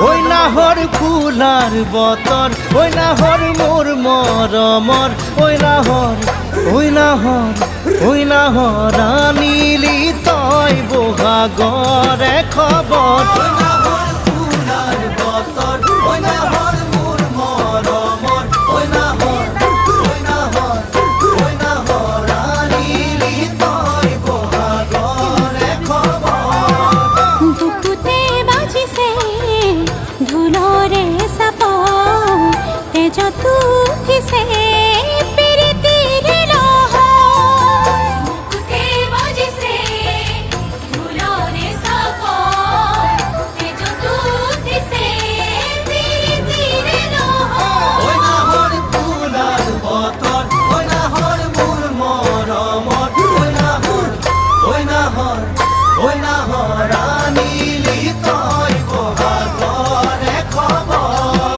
ওই নাহর ফুলার বতর, ওই নাহর মোর মরমর, ওই নাহর, ওই নাহর, ওই নাহর আনিলি তই বহাগরে খবর। ওই নাহর ফুলার বতর, ওই নাহর মোর মরমর, ওই নাহর, ওই নাহর, ওই নাহর আনিলি তই বহাগরে খবর। বুকুতে বাজিছে ঢোলৰে চাপ, তেজতো উঠিছে